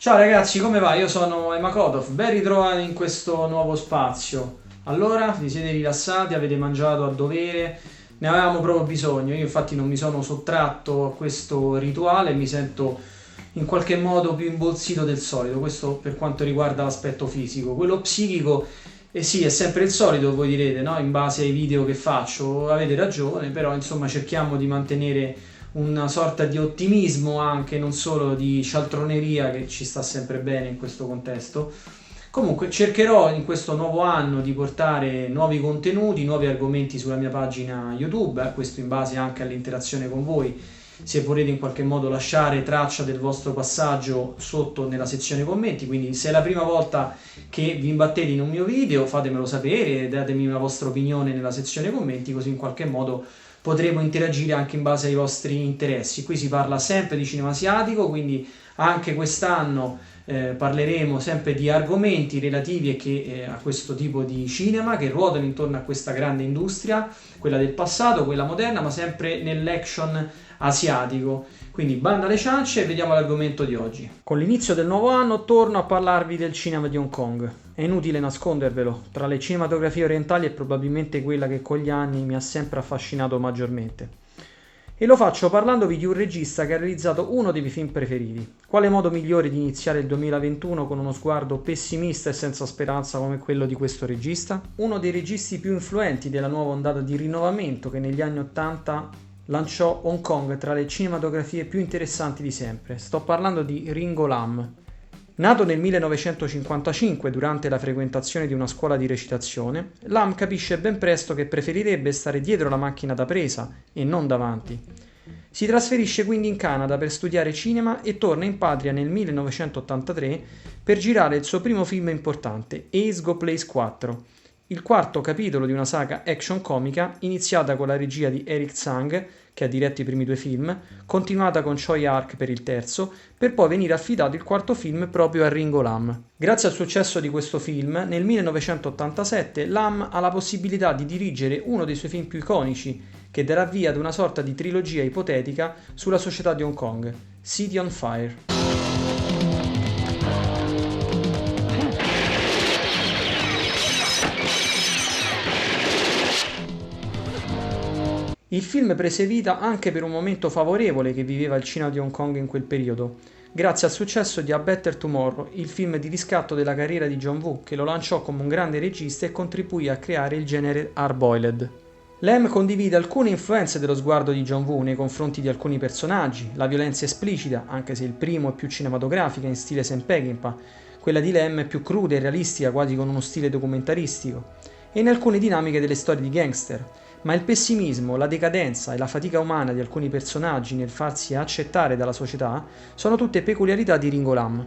Ciao ragazzi, come va? Io sono Emakotov, ben ritrovati in questo nuovo spazio. Allora, vi siete rilassati, avete mangiato a dovere? Ne avevamo proprio bisogno. Io infatti non mi sono sottratto a questo rituale, mi sento in qualche modo più imbolsito del solito. Questo per quanto riguarda l'aspetto fisico. Quello psichico, sì, è sempre il solito, voi direte, no? In base ai video che faccio, avete ragione, però insomma cerchiamo di mantenere una sorta di ottimismo, anche non solo di cialtroneria, che ci sta sempre bene in questo contesto. Comunque cercherò in questo nuovo anno di portare nuovi contenuti, nuovi argomenti sulla mia pagina YouTube, questo in base anche all'interazione con voi. Se volete in qualche modo lasciare traccia del vostro passaggio sotto nella sezione commenti, quindi se è la prima volta che vi imbattete in un mio video fatemelo sapere, datemi una vostra opinione nella sezione commenti, così in qualche modo potremo interagire anche in base ai vostri interessi. Qui si parla sempre di cinema asiatico, quindi anche quest'anno parleremo sempre di argomenti relativi a questo tipo di cinema che ruotano intorno a questa grande industria, quella del passato, quella moderna, ma sempre nell'action asiatico. Quindi banda alle ciance e vediamo l'argomento di oggi. Con l'inizio del nuovo anno torno a parlarvi del cinema di Hong Kong. È inutile nascondervelo, tra le cinematografie orientali è probabilmente quella che con gli anni mi ha sempre affascinato maggiormente. E lo faccio parlandovi di un regista che ha realizzato uno dei miei film preferiti. Quale modo migliore di iniziare il 2021 con uno sguardo pessimista e senza speranza come quello di questo regista? Uno dei registi più influenti della nuova ondata di rinnovamento che negli anni '80 lanciò Hong Kong tra le cinematografie più interessanti di sempre. Sto parlando di Ringo Lam. Nato nel 1955 durante la frequentazione di una scuola di recitazione, Lam capisce ben presto che preferirebbe stare dietro la macchina da presa e non davanti. Si trasferisce quindi in Canada per studiare cinema e torna in patria nel 1983 per girare il suo primo film importante, Ace Go Plays 4, il quarto capitolo di una saga action comica iniziata con la regia di Eric Tsang, che ha diretto i primi due film, continuata con Choi Ark per il terzo, per poi venire affidato il quarto film proprio a Ringo Lam. Grazie al successo di questo film, nel 1987 Lam ha la possibilità di dirigere uno dei suoi film più iconici, che darà via ad una sorta di trilogia ipotetica sulla società di Hong Kong, City on Fire. Il film prese vita anche per un momento favorevole che viveva il cinema di Hong Kong in quel periodo, grazie al successo di A Better Tomorrow, il film di riscatto della carriera di John Woo, che lo lanciò come un grande regista e contribuì a creare il genere hard-boiled. Lam condivide alcune influenze dello sguardo di John Woo nei confronti di alcuni personaggi, la violenza esplicita, anche se il primo è più cinematografica in stile Sam Peckinpah, quella di Lam è più cruda e realistica, quasi con uno stile documentaristico, e in alcune dinamiche delle storie di gangster. Ma il pessimismo, la decadenza e la fatica umana di alcuni personaggi nel farsi accettare dalla società sono tutte peculiarità di Ringo Lam.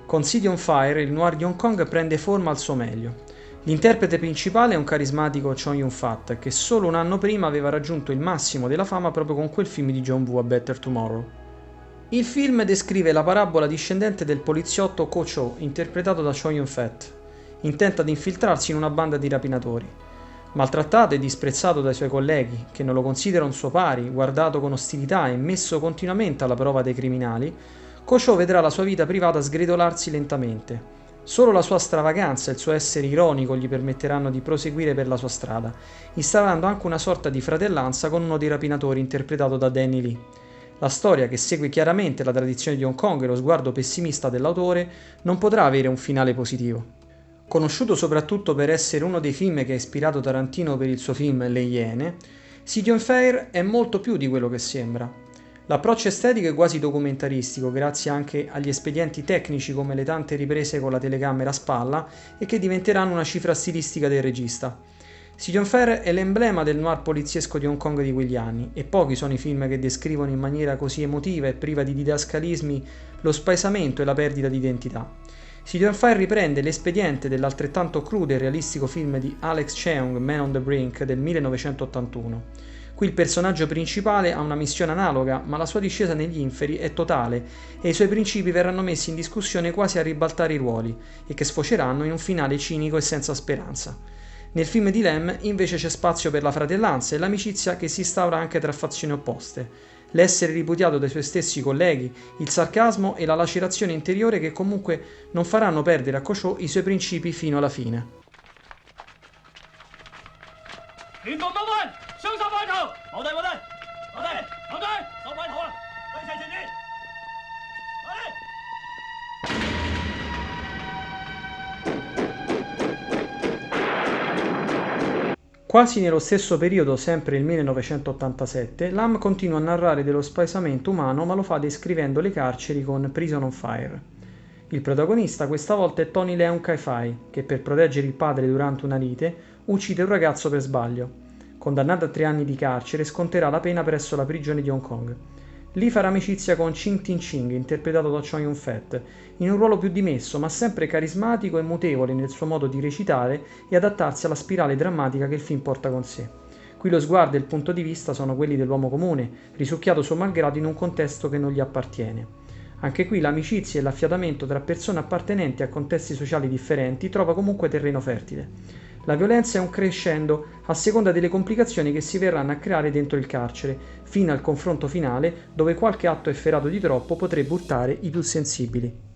Con City on Fire il noir di Hong Kong prende forma al suo meglio. L'interprete principale è un carismatico Chow Yun-fat che solo un anno prima aveva raggiunto il massimo della fama proprio con quel film di John Woo, A Better Tomorrow. Il film descrive la parabola discendente del poliziotto Ko Cho, interpretato da Chow Yun-fat, intento ad infiltrarsi in una banda di rapinatori. Maltrattato e disprezzato dai suoi colleghi, che non lo considerano un suo pari, guardato con ostilità e messo continuamente alla prova dai criminali, Ko Cho vedrà la sua vita privata sgretolarsi lentamente. Solo la sua stravaganza e il suo essere ironico gli permetteranno di proseguire per la sua strada, instaurando anche una sorta di fratellanza con uno dei rapinatori interpretato da Danny Lee. La storia, che segue chiaramente la tradizione di Hong Kong e lo sguardo pessimista dell'autore, non potrà avere un finale positivo. Conosciuto soprattutto per essere uno dei film che ha ispirato Tarantino per il suo film Le Iene, City on Fire è molto più di quello che sembra. L'approccio estetico è quasi documentaristico, grazie anche agli espedienti tecnici come le tante riprese con la telecamera a spalla e che diventeranno una cifra stilistica del regista. City on Fire è l'emblema del noir poliziesco di Hong Kong di quegli anni, e pochi sono i film che descrivono in maniera così emotiva e priva di didascalismi lo spaesamento e la perdita di identità. City on Fire riprende l'espediente dell'altrettanto crudo e realistico film di Alex Cheung, Man on the Brink, del 1981. Qui il personaggio principale ha una missione analoga, ma la sua discesa negli inferi è totale e i suoi principi verranno messi in discussione quasi a ribaltare i ruoli, e che sfoceranno in un finale cinico e senza speranza. Nel film di Lam invece c'è spazio per la fratellanza e l'amicizia che si instaura anche tra fazioni opposte. l'essere ripudiato dai suoi stessi colleghi, il sarcasmo e la lacerazione interiore che comunque non faranno perdere a Ko-choo i suoi principi fino alla fine. Quasi nello stesso periodo, sempre nel 1987, Lam continua a narrare dello spaesamento umano, ma lo fa descrivendo le carceri con Prison on Fire. Il protagonista questa volta è Tony Leung Kai-fai, che per proteggere il padre durante una lite uccide un ragazzo per sbaglio. Condannato a 3 anni di carcere, sconterà la pena presso la prigione di Hong Kong. Lì farà amicizia con Ching Tin-ching, interpretato da Chow Yun-fat, in un ruolo più dimesso ma sempre carismatico e mutevole nel suo modo di recitare e adattarsi alla spirale drammatica che il film porta con sé. Qui lo sguardo e il punto di vista sono quelli dell'uomo comune, risucchiato suo malgrado in un contesto che non gli appartiene. Anche qui l'amicizia e l'affiatamento tra persone appartenenti a contesti sociali differenti trova comunque terreno fertile. La violenza è un crescendo a seconda delle complicazioni che si verranno a creare dentro il carcere, fino al confronto finale dove qualche atto efferato di troppo potrebbe urtare i più sensibili.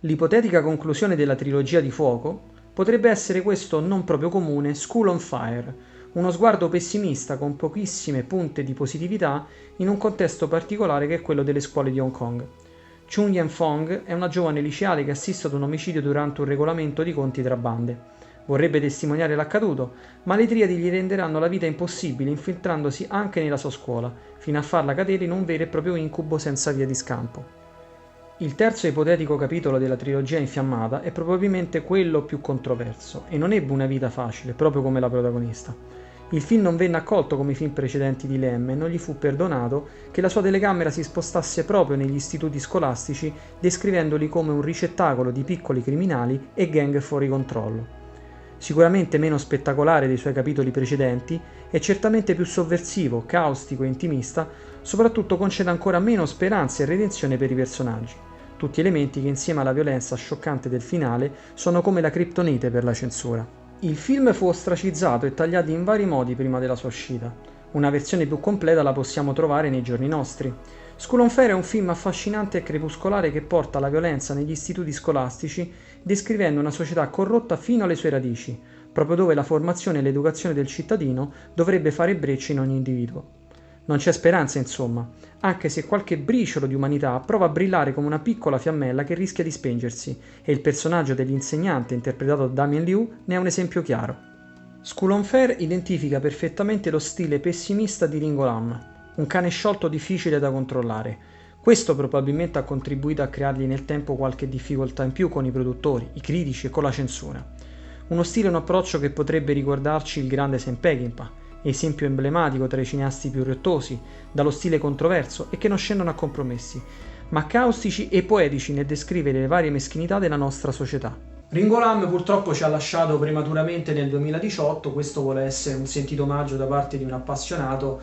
L'ipotetica conclusione della trilogia di Fuoco potrebbe essere questo non proprio comune School on Fire, uno sguardo pessimista con pochissime punte di positività in un contesto particolare che è quello delle scuole di Hong Kong. Chung Yen-fong è una giovane liceale che assiste ad un omicidio durante un regolamento di conti tra bande. Vorrebbe testimoniare l'accaduto, ma le triadi gli renderanno la vita impossibile infiltrandosi anche nella sua scuola, fino a farla cadere in un vero e proprio incubo senza via di scampo. Il terzo ipotetico capitolo della trilogia infiammata è probabilmente quello più controverso e non ebbe una vita facile, proprio come la protagonista. Il film non venne accolto come i film precedenti di Lem e non gli fu perdonato che la sua telecamera si spostasse proprio negli istituti scolastici, descrivendoli come un ricettacolo di piccoli criminali e gang fuori controllo. Sicuramente meno spettacolare dei suoi capitoli precedenti, è certamente più sovversivo, caustico e intimista, soprattutto concede ancora meno speranza e redenzione per i personaggi. Tutti elementi che insieme alla violenza scioccante del finale sono come la criptonite per la censura. Il film fu ostracizzato e tagliato in vari modi prima della sua uscita. Una versione più completa la possiamo trovare nei giorni nostri. School on Fire è un film affascinante e crepuscolare che porta la violenza negli istituti scolastici, descrivendo una società corrotta fino alle sue radici, proprio dove la formazione e l'educazione del cittadino dovrebbe fare breccia in ogni individuo. Non c'è speranza, insomma, anche se qualche briciolo di umanità prova a brillare come una piccola fiammella che rischia di spengersi, e il personaggio dell'insegnante interpretato da Damien Liu ne è un esempio chiaro. School on Fire identifica perfettamente lo stile pessimista di Ringo Lam, un cane sciolto difficile da controllare. Questo probabilmente ha contribuito a creargli nel tempo qualche difficoltà in più con i produttori, i critici e con la censura. Uno stile e un approccio che potrebbe ricordarci il grande Sam Peckinpah, esempio emblematico tra i cineasti più riottosi, dallo stile controverso e che non scendono a compromessi, ma caustici e poetici nel descrivere le varie meschinità della nostra società. Ringo Lam purtroppo ci ha lasciato prematuramente nel 2018, questo vuole essere un sentito omaggio da parte di un appassionato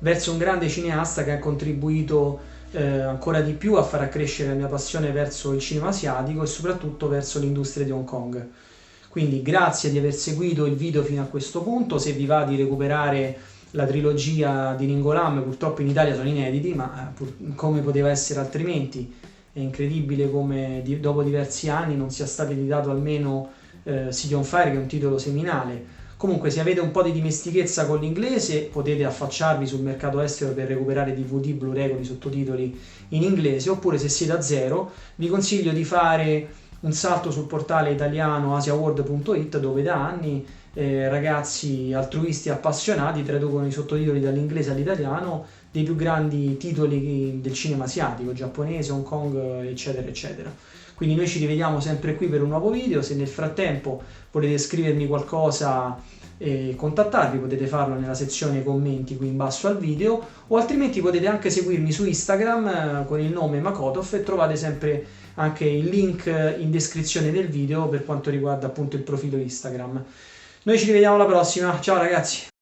verso un grande cineasta che ha contribuito ancora di più a far accrescere la mia passione verso il cinema asiatico e soprattutto verso l'industria di Hong Kong. Quindi grazie di aver seguito il video fino a questo punto. Se vi va di recuperare la trilogia di Ringo Lam, purtroppo in Italia sono inediti, ma come poteva essere altrimenti? È incredibile come dopo diversi anni non sia stato editato almeno City on Fire, che è un titolo seminale. Comunque, se avete un po' di dimestichezza con l'inglese, potete affacciarvi sul mercato estero per recuperare DVD, Blu-ray con i sottotitoli in inglese, oppure se siete a zero, vi consiglio di fare un salto sul portale italiano asiaworld.it, dove da anni ragazzi altruisti appassionati traducono i sottotitoli dall'inglese all'italiano dei più grandi titoli del cinema asiatico, giapponese, Hong Kong, eccetera, eccetera. Quindi noi ci rivediamo sempre qui per un nuovo video. Se nel frattempo volete scrivermi qualcosa contattarvi, potete farlo nella sezione commenti qui in basso al video, o altrimenti potete anche seguirmi su Instagram con il nome Makotov e trovate sempre anche il link in descrizione del video per quanto riguarda appunto il profilo Instagram. Noi ci rivediamo alla prossima, ciao ragazzi!